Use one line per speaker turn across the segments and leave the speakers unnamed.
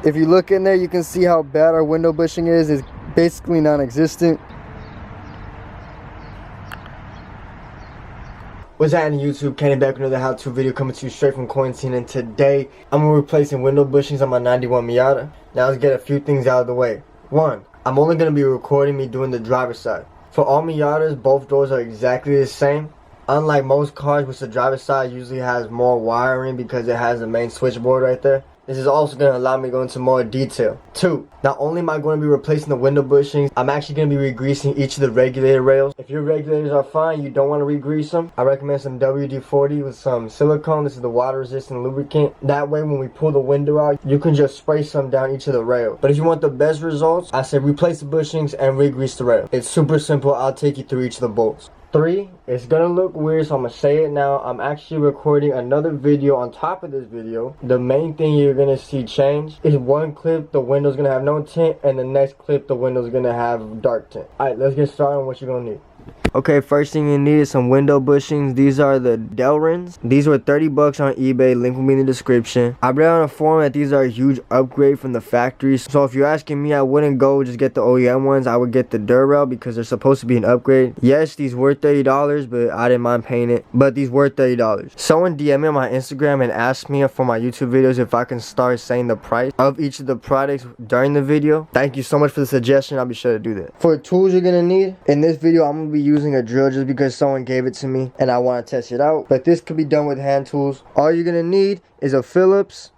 If you look in there, you can see how bad our window bushing is. It's basically non-existent. What's happening, YouTube? Kenny back with another how-to video coming to you straight from quarantine, and today I'm gonna be replacing window bushings on my 91 Miata. Now let's get a few things out of the way. One, I'm only gonna be recording me doing the driver's side. For all Miatas, both doors are exactly the same. Unlike most cars, which the driver's side usually has more wiring because it has the main switchboard right there. This is also going to allow me to go into more detail. 2. Not only am I going to be replacing the window bushings, I'm actually going to be regreasing each of the regulator rails. If your regulators are fine, you don't want to regrease them, I recommend some WD-40 with some silicone. This is the water resistant lubricant. That way when we pull the window out, you can just spray some down each of the rails. But if you want the best results, I say replace the bushings and regrease the rail. It's super simple. I'll take you through each of the bolts. 3, it's gonna look weird, so I'm gonna say it now. I'm actually recording another video on top of this video. The main thing you're gonna see change is one clip, the window's gonna have no tint, and the next clip, the window's gonna have dark tint. Alright, let's get started on what you're gonna need. Okay, first thing you need is some window bushings. These are the Delrins. These were 30 bucks on eBay. Link will be in the description. I read on a forum that these are a huge upgrade from the factory. So if you're asking me, I wouldn't go just get the OEM ones. I would get the Durrell because they're supposed to be an upgrade. Yes, these were $30, but I didn't mind paying it. But these were $30. Someone DM me on my Instagram and asked me for my YouTube videos if I can start saying the price of each of the products during the video. Thank you so much for the suggestion. I'll be sure to do that. For the tools you're gonna need, in this video, I'm gonna be using a drill just because someone gave it to me and I want to test it out, but this could be done with hand tools. All you're gonna need is a Phillips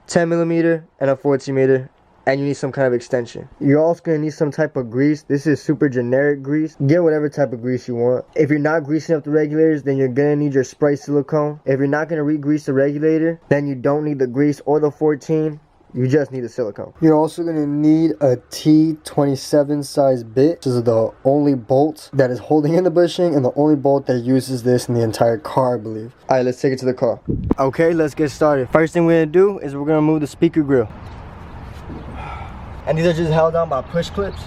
10mm and a 14mm, and you need some kind of extension. You're also gonna need some type of grease. This is super generic grease. Get whatever type of grease you want. If you're not greasing up the regulators, then you're gonna need your spray silicone. If you're not gonna re-grease the regulator, then you don't need the grease or the 14. You just need a silicone. You're also going to need a T27 size bit. This is the only bolt that is holding in the bushing and the only bolt that uses this in the entire car, I believe. Alright, let's take it to the car. Okay, let's get started. First thing we're going to do is we're going to move the speaker grill. And these are just held on by push clips.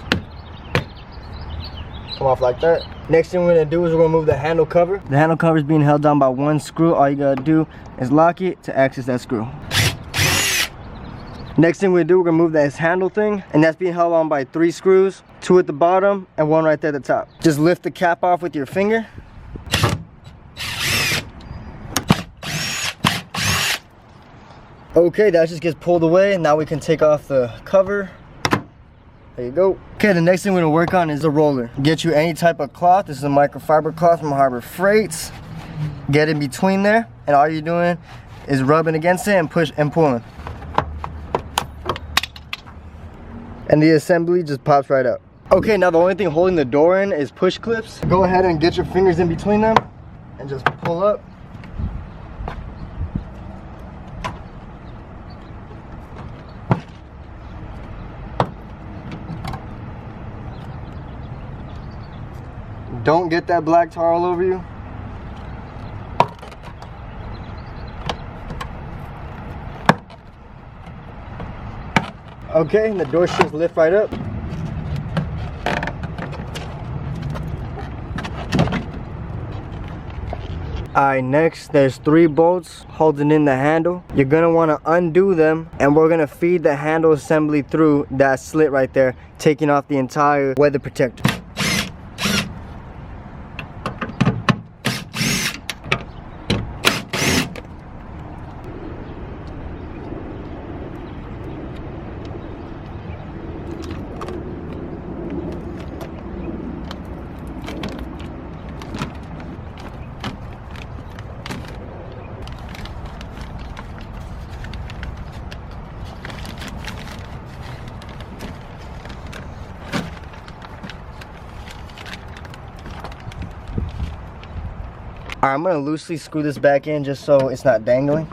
Come off like that. Next thing we're going to do is we're going to move the handle cover. The handle cover is being held down by one screw. All you got to do is lock it to access that screw. Next thing we do, we're gonna move this handle thing, and that's being held on by 3 screws, 2 at the bottom and 1 right there at the top. Just lift the cap off with your finger. Okay, that just gets pulled away, and now we can take off the cover. There you go. Okay, the next thing we're gonna work on is the roller. Get you any type of cloth. This is a microfiber cloth from Harbor Freights. Get in between there, and all you're doing is rubbing against it and push and pulling. And the assembly just pops right up. Okay, now the only thing holding the door in is push clips. Go ahead and get your fingers in between them and just pull up. Don't get that black tar all over you. Okay, and the door should lift right up. Alright, next there's 3 bolts holding in the handle. You're gonna want to undo them, and we're gonna feed the handle assembly through that slit right there, taking off the entire weather protector. Alright, I'm going to loosely screw this back in just so it's not dangling.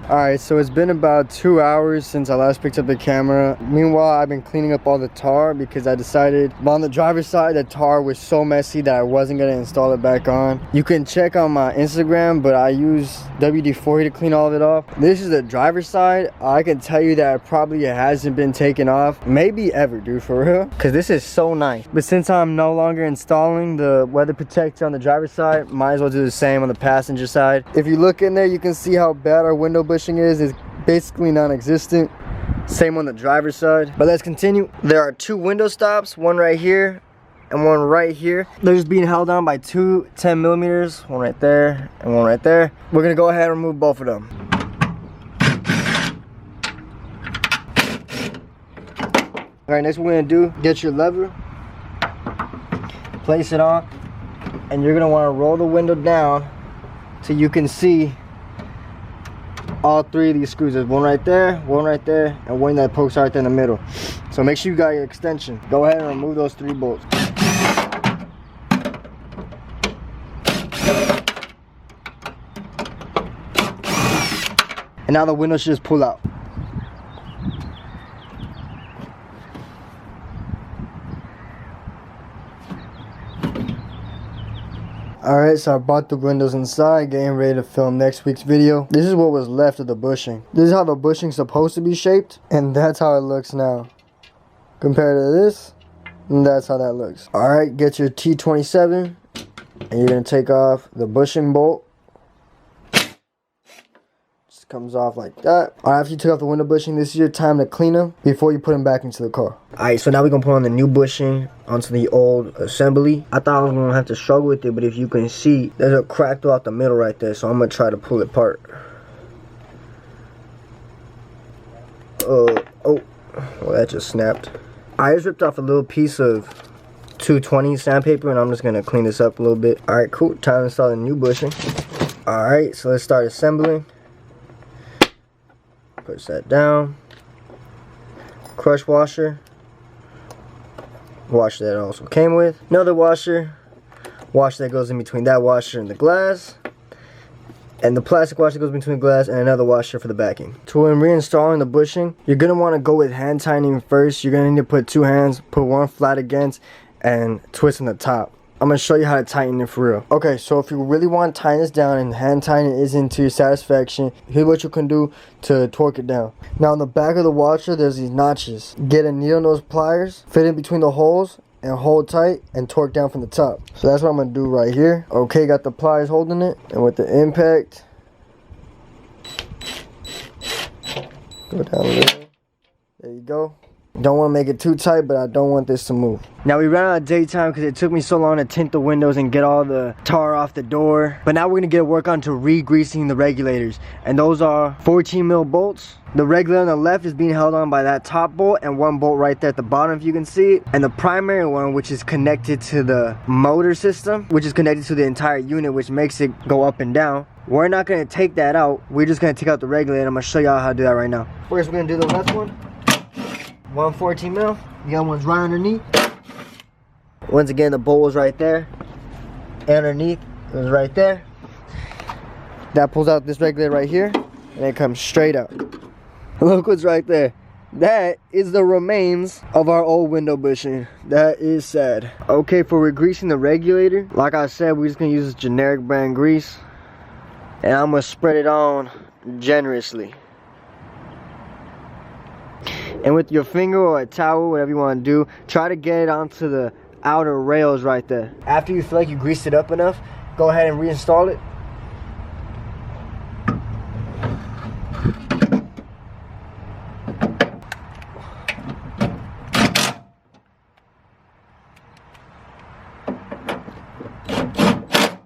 Alright, so it's been about 2 hours since I last picked up the camera. Meanwhile, I've been cleaning up all the tar because I decided on the driver's side the tar was so messy that I wasn't going to install it back on. You can check on my Instagram, but I use WD-40 to clean all of it off. This is the driver's side. I can tell you that it probably hasn't been taken off, maybe ever, dude, for real, because this is so nice. But since I'm no longer installing the weather protector on the driver's side, might as well do the same on the passenger side. If you look in there, you can see how bad our window bushing is. It's basically non-existent. Same on the driver's side. But let's continue. There are 2 window stops, one right here and one right here. They're just being held on by 2 10mm, one right there and one right there. We're gonna go ahead and remove both of them. All right, next what we're gonna do, get your lever, place it on, and you're gonna wanna roll the window down so you can see all 3 of these screws. There's one right there, and one that pokes right there in the middle. So make sure you got your extension. Go ahead and remove those 3 bolts. And now the window should just pull out. Alright, so I brought the windows inside, getting ready to film next week's video. This is what was left of the bushing. This is how the bushing's supposed to be shaped, and that's how it looks now. Compared to this, and that's how that looks. Alright, get your T27, and you're going to take off the bushing bolt. Just comes off like that. Alright, after you took off the window bushing, this is your time to clean them before you put them back into the car. Alright, so now we're going to put on the new bushing onto the old assembly. I thought I was going to have to struggle with it, but if you can see, there's a crack throughout the middle right there, so I'm going to try to pull it apart. Oh, well, that just snapped. I just ripped off a little piece of 220 sandpaper, and I'm just going to clean this up a little bit. Alright, cool. Time to install the new bushing. Alright, so let's start assembling. Push that down. Crush washer. Washer that also came with. Another washer. Washer that goes in between that washer and the glass. And the plastic washer goes between the glass, and another washer for the backing. So when reinstalling the bushing, you're going to want to go with hand tightening first. You're going to need to put 2 hands, put one flat against, and twist in the top. I'm going to show you how to tighten it for real. Okay, so if you really want to tighten this down and hand tighten it isn't to your satisfaction, here's what you can do to torque it down. Now on the back of the washer, there's these notches. Get a needle nose pliers, fit in between the holes, and hold tight and torque down from the top. So that's what I'm going to do right here. Okay, got the pliers holding it, and with the impact, go down a little. There you go. Don't want to make it too tight, but I don't want this to move. Now we ran out of daytime because it took me so long to tint the windows and get all the tar off the door. But now we're going to get work on to re-greasing the regulators. And those are 14mm bolts. The regulator on the left is being held on by that top bolt and one bolt right there at the bottom if you can see it. And the primary one, which is connected to the motor system, which is connected to the entire unit, which makes it go up and down. We're not going to take that out. We're just going to take out the regulator. I'm going to show y'all how to do that right now. First we're going to do the left one. One 14mm, the other one's right underneath. Once again, the bolt was right there. Underneath, it was right there. That pulls out this regulator right here, and it comes straight out. Look what's right there. That is the remains of our old window bushing. That is sad. Okay, for regreasing the regulator, like I said, we're just gonna use generic brand grease, and I'm gonna spread it on generously. And with your finger or a towel, whatever you want to do, try to get it onto the outer rails right there. After you feel like you greased it up enough, go ahead and reinstall it.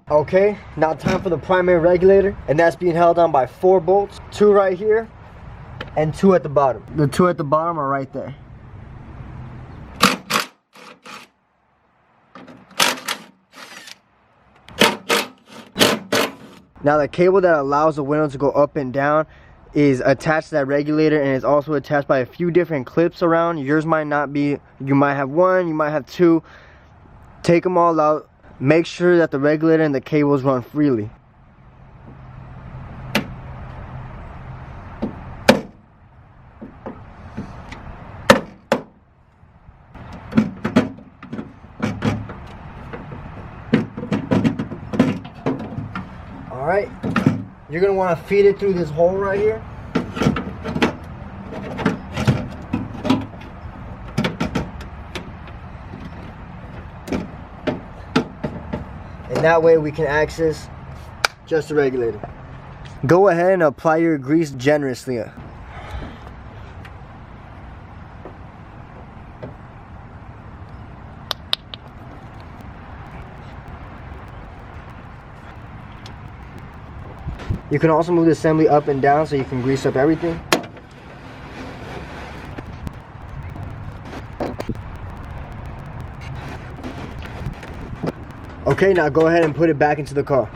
Okay, now time for the primary regulator, and that's being held on by 4 bolts, 2 right here and 2 at the bottom. The 2 at the bottom are right there. Now the cable that allows the window to go up and down is attached to that regulator, and it's also attached by a few different clips around. Yours might not be, you might have 1, you might have 2. Take them all out. Make sure that the regulator and the cables run freely. Alright, you're going to want to feed it through this hole right here. And that way we can access just the regulator. Go ahead and apply your grease generously. You can also move the assembly up and down so you can grease up everything. Okay, now go ahead and put it back into the car.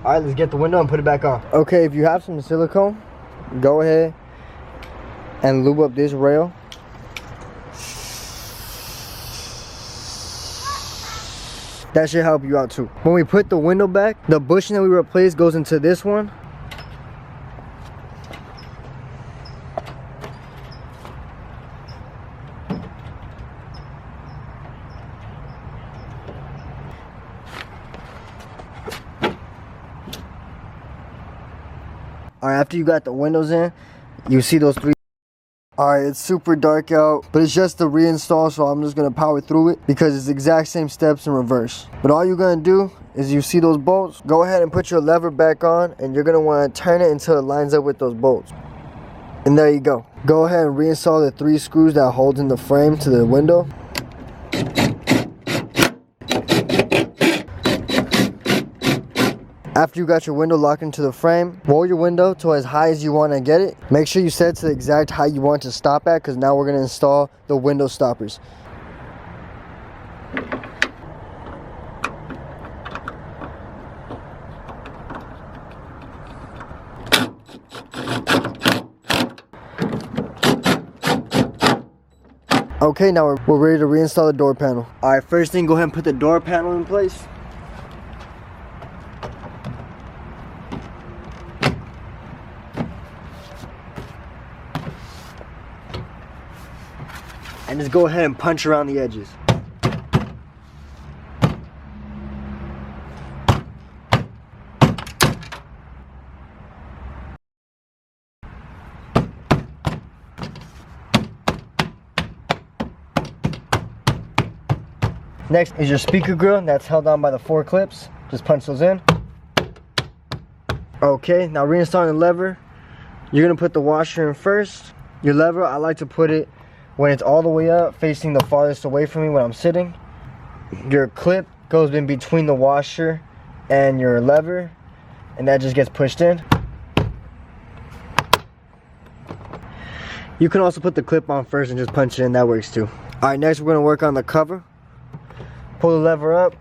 Alright, let's get the window and put it back on. Okay, if you have some silicone, go ahead and lube up this rail. That should help you out too. When we put the window back, the bushing that we replaced goes into this one. Alright, after you got the windows in, you see those three. Alright, it's super dark out, but it's just a reinstall, so I'm just going to power through it because it's the exact same steps in reverse. But all you're going to do is you see those bolts, go ahead and put your lever back on, and you're going to want to turn it until it lines up with those bolts. And there you go. Go ahead and reinstall the 3 screws that hold in the frame to the window. After you got your window locked into the frame, roll your window to as high as you want to get it. Make sure you set it to the exact height you want to stop at, because now we're going to install the window stoppers. Okay, now we're ready to reinstall the door panel. Alright, first thing, go ahead and put the door panel in place. And just go ahead and punch around the edges. Next is your speaker grill, and that's held on by the 4 clips. Just punch those in. Okay, now reinstalling the lever. You're gonna put the washer in first. Your lever, I like to put it when it's all the way up, facing the farthest away from me when I'm sitting. Your clip goes in between the washer and your lever, and that just gets pushed in. You can also put the clip on first and just punch it in, that works too. Alright, next we're gonna work on the cover. Pull the lever up,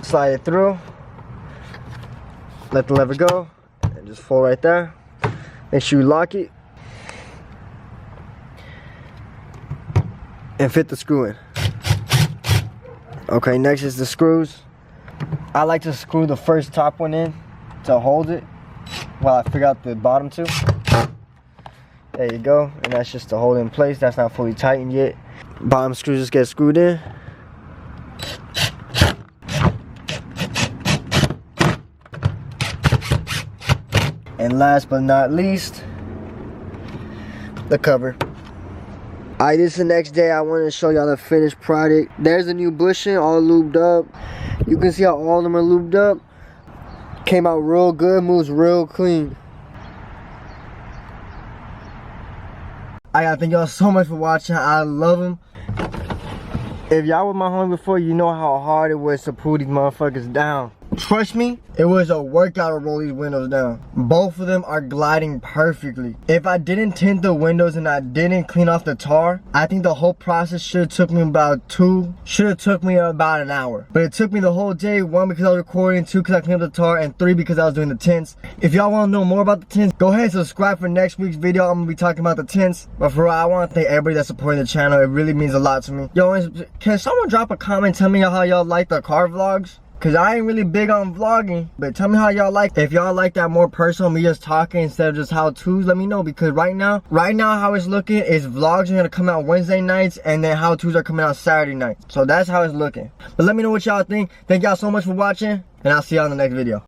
slide it through, let the lever go, and just fold right there. Make sure you lock it. And fit the screw in. Okay, next is the screws. I like to screw the first top one in to hold it while I figure out the bottom two. There you go, and that's just to hold it in place. That's not fully tightened yet. Bottom screws just get screwed in. And last but not least, the cover. Alright, this is the next day. I wanted to show y'all the finished product. There's a new bushing, all lubed up. You can see how all of them are lubed up. Came out real good, moves real clean. I gotta thank y'all so much for watching. I love them. If y'all were my homie before, you know how hard it was to pull these motherfuckers down. Trust me, it was a workout to roll these windows down. Both of them are gliding perfectly. If I didn't tint the windows and I didn't clean off the tar, I think the whole process should have took me about an hour. But it took me the whole day, 1 because I was recording, 2 because I cleaned up the tar, and 3 because I was doing the tints. If y'all want to know more about the tints, go ahead and subscribe for next week's video. I'm going to be talking about the tints. But for real, I want to thank everybody that's supporting the channel. It really means a lot to me. Yo, can someone drop a comment, tell me how y'all like the car vlogs? cause I ain't really big on vlogging. But tell me how y'all like. If y'all like that more personal, me just talking instead of just how-tos, let me know. Because right now how it's looking is vlogs are gonna come out Wednesday nights, and then how-tos are coming out Saturday nights. So that's how it's looking. But let me know what y'all think. Thank y'all so much for watching, and I'll see y'all in the next video.